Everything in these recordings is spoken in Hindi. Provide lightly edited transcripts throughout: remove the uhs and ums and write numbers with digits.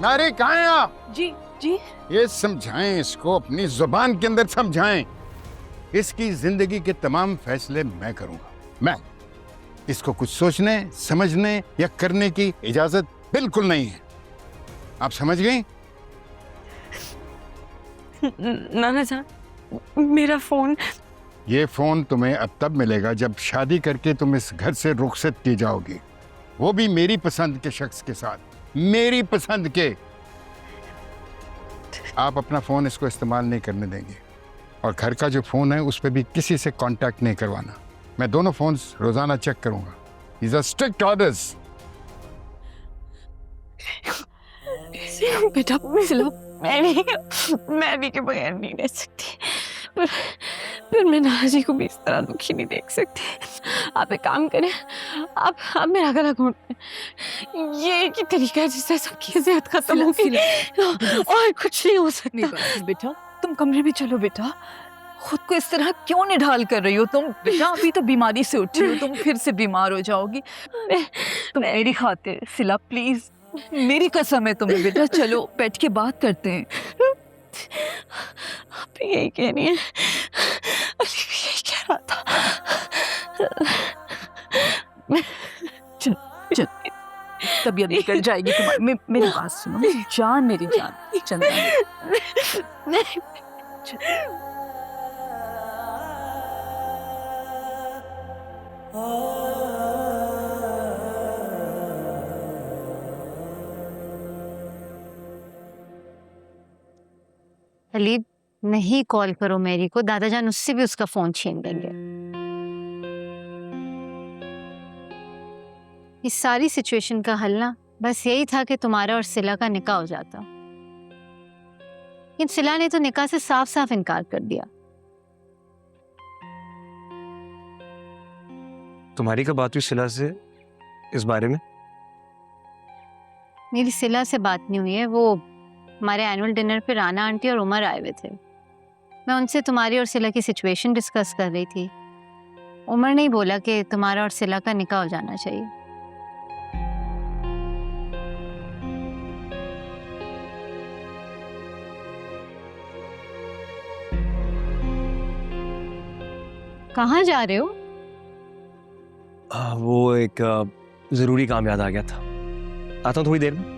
नारी कहाँ हैं आप? जी जी। ये समझाएं इसको, अपनी जुबान के अंदर समझाएं। इसकी जिंदगी के तमाम फैसले मैं करूंगा। मैं इसको कुछ सोचने, समझने या करने की इजाजत बिल्कुल नहीं है। आप समझ गई? नाना जान, मेरा फोन। ये फोन तुम्हें अब तब मिलेगा जब शादी करके तुम इस घर से रुखसत की जाओगी, वो भी मेरी पसंद के शख्स के साथ, मेरी पसंद के। आप अपना फोन इसको इस्तेमाल नहीं करने देंगे और घर का जो फोन है उस पर भी किसी से कांटेक्ट नहीं करवाना। मैं दोनों फोन्स रोजाना चेक करूंगा। These are strict orders. बेटा मैं भी के बगैर नहीं रह सकती, पर मैं नाना जी को भी इस तरह दुखी नहीं देख सकती। आप एक काम करें, आप मेरा गला घोंट लें। ये एक ही तरीका है जिससे सबकी इज्जत खत्म होगी और कुछ नहीं हो सकता। बेटा तुम कमरे में चलो बेटा, खुद को इस तरह क्यों निढाल कर रही हो तुम? बेटा अभी तो बीमारी से उठी हो, तुम फिर से बीमार हो जाओगी। तुम मेरी खातिर सिला प्लीज, मेरी कसम है तुम्हें बेटा। चलो बैठ के बात करते हैं। आप यही कह रही हैं, अली भी यही कह रहा था। चल चल, तबीयत बिगड़ जाएगी तुम्हारी। मेरी बात सुनो जान, मेरी जान। चंदा अली, नहीं कॉल करो मेरी को, दादा जान उससे भी उसका फोन छीन लेंगे। इस सारी सिचुएशन का हल ना बस यही था कि तुम्हारा और सिला का निकाह हो जाता, लेकिन सिला ने तो निकाह से साफ साफ इनकार कर दिया। तुम्हारी क्या बात हुई सिला से इस बारे में? मेरी सिला से बात नहीं हुई है, वो हमारे एनुअल डिनर पे राना आंटी और उमर आए हुए थे। मैं उनसे तुम्हारी और सिला की सिचुएशन डिस्कस कर रही थी। उमर ने ही बोला कि तुम्हारा और सिला का निकाह हो जाना चाहिए। कहाँ जा रहे हो? वो एक जरूरी काम याद आ गया था, आता हूँ थोड़ी देर में।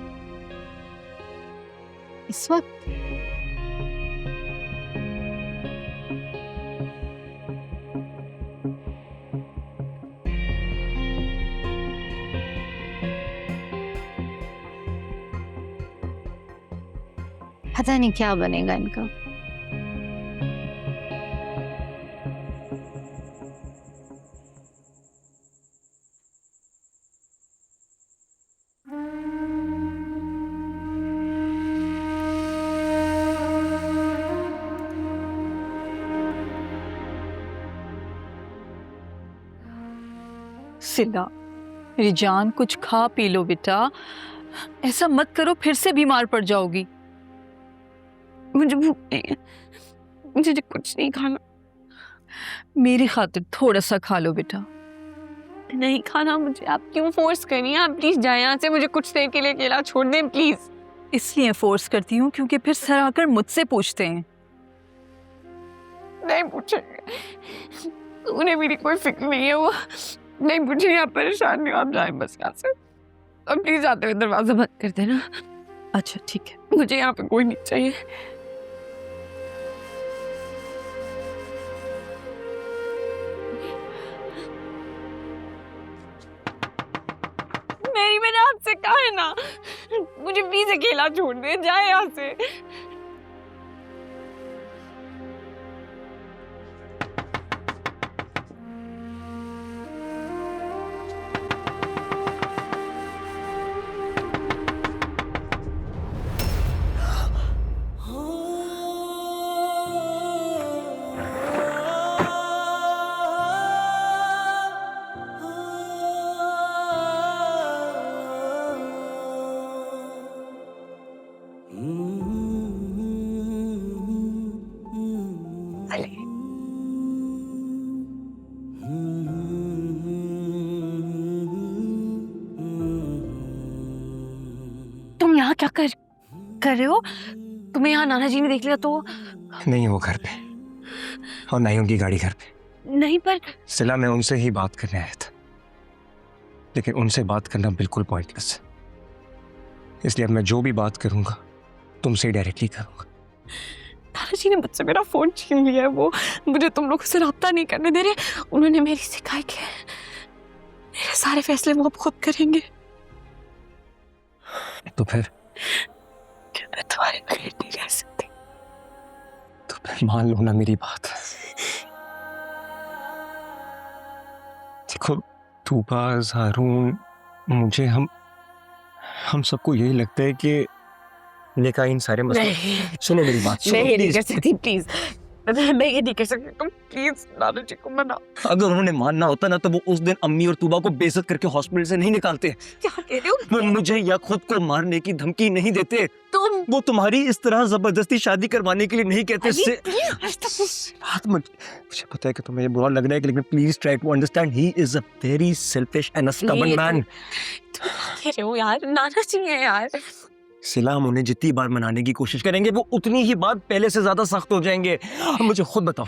इस वक्त? पता नहीं क्या बनेगा इनका। सिला मेरी जान, कुछ खा पी लो बेटा, ऐसा मत करो फिर से बीमार पड़ जाओगी। मुझे भूख नहीं है, मुझे कुछ नहीं खाना। मेरी खातिर थोड़ा सा खा लो बेटा। नहीं खाना मुझे। आप क्यों फोर्स कर रही हैं? आप प्लीज जाए यहाँ से, मुझे कुछ देर के लिए अकेला छोड़ दें प्लीज। इसलिए फोर्स करती हूँ क्योंकि फिर सर आकर मुझसे पूछते हैं। नहीं पूछेंगे, उन्हें मेरी कोई फिक्र नहीं है, वो नहीं पूछेंगे। आप परेशान नहीं हो, आप जाए बस यहाँ से। अब प्लीज आते हुए दरवाजा बंद कर देना। अच्छा ठीक है। मुझे यहाँ पे कोई नहीं चाहिए। मैंने आपसे कहा है ना, मुझे प्लीज अकेला छोड़ दे, जाए यहाँ से। तुम यहाँ क्या कर? कर रहे हो? तुम्हें यहाँ नाना जी ने देख लिया तो? नहीं वो घर पे, और नहीं उनकी गाड़ी घर पे। नहीं पर सिला, मैं उनसे ही बात करने आया था, लेकिन उनसे बात करना बिल्कुल पॉइंटलेस है। इसलिए अब मैं जो भी बात करूंगा तुमसे डायरेक्टली करूंगा। नाना जी ने मुझसे मेरा फोन छीन लिया है। वो मुझे तुम लोगों से रब्ता नहीं करने दे रहे। उन्होंने मेरी सिखाई कि मेरे सारे फैसले वो अब खुद करेंगे। तो फिर मैं तुम्हारे बगैर नहीं रह सकती। तो फिर मान लो ना मेरी बात। देखो तूबा, हारून, मुझे हम सबको यही लगता है कि लेका इन सारे मसले। सुनो मेरी बात, सुनो मैं ये नहीं प्लीज। कर सकती, प्लीज। मैं ये नहीं कर सकती। तुम प्लीज नाना जी को मनाओ। अगर उन्होंने मानना होता ना तो वो उस दिन अम्मी और तूबा को बेइज्जत करके हॉस्पिटल से नहीं निकालते। क्या कह रहे हो? वो मुझे या खुद को मारने की धमकी नहीं देते। तुम वो तुम्हारी इस तरह जबरदस्ती शादी करवाने के लिए नहीं कहते। मुझे पता है कि तुम्हें ये बुरा लग रहा है, लेकिन please try to understand, he is a very selfish and a stubborn man. कह रहे हो यार? नाना जी है यार। सिला, हम उन्हें जितनी बार मनाने की कोशिश करेंगे वो उतनी ही बार पहले से ज्यादा सख्त हो जाएंगे। अब मुझे खुद बताओ,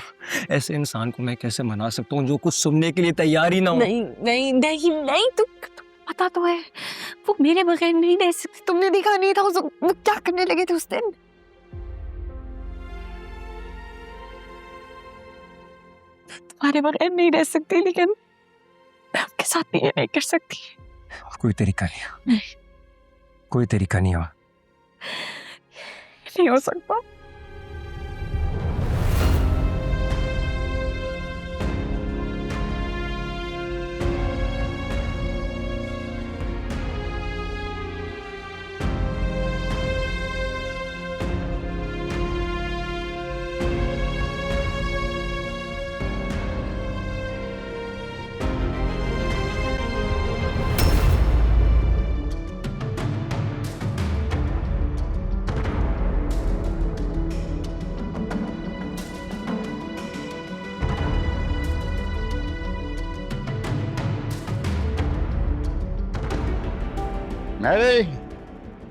ऐसे इंसान को मैं कैसे मना सकता हूँ जो कुछ सुनने के लिए तैयार ही ना हो? नहीं नहीं नहीं नहीं, तुम पता तो है वो मेरे बगैर नहीं रह सकती। तुमने देखा नहीं था वो क्या करने लगे थे उस दिन? तुम्हारे बगैर नहीं रह सकती, लेकिन मैं आपके साथ ये नहीं कर सकती। कोई तरीका नहीं, कोई तरीका नहीं हुआ। नहीं हो सकता।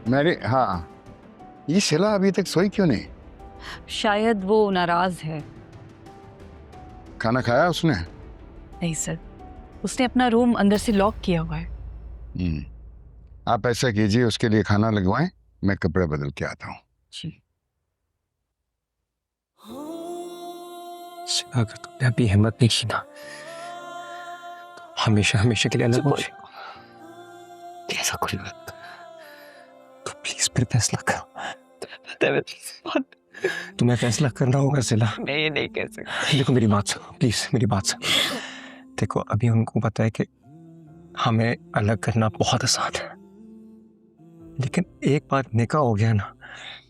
मेरे हाँ, ये सिला अभी तक सोई क्यों नहीं? शायद वो नाराज है। खाना खाया उसने? नहीं सर, उसने अपना रूम अंदर से लॉक किया हुआ है। आप ऐसा कीजिए, उसके लिए खाना लगवाएं, मैं कपड़े बदल के आता हूँ। जी। सिला, अगर तुमने अभी हिम्मत नहीं की ना तो हमेशा हमेशा के लिए अलग हो जाएगा। ऐसा कुछ मत, तो प्लीज फिर फैसला करो। तुम्हें फैसला करना होगा सिला। मैं ये नहीं कर सकती। देखो मेरी बात सुनो, प्लीज मेरी बात सुनो। देखो अभी उनको पता है कि हमें अलग करना बहुत आसान है, लेकिन एक बार निकाह हो गया ना,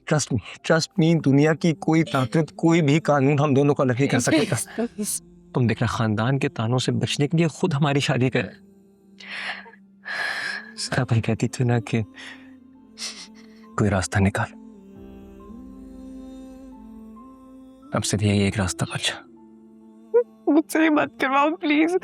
ट्रस्ट मी, दुनिया की कोई ताकत, कोई भी कानून हम दोनों को अलग नहीं कर सकेगा। तुम देखना, खानदान के तानों से बचने के लिए खुद हमारी शादी कर। सारा भाई कहती थी ना कि कोई रास्ता निकाल, अब सिर्फ यही एक रास्ता बचा। मुझसे मत करवाओ प्लीज।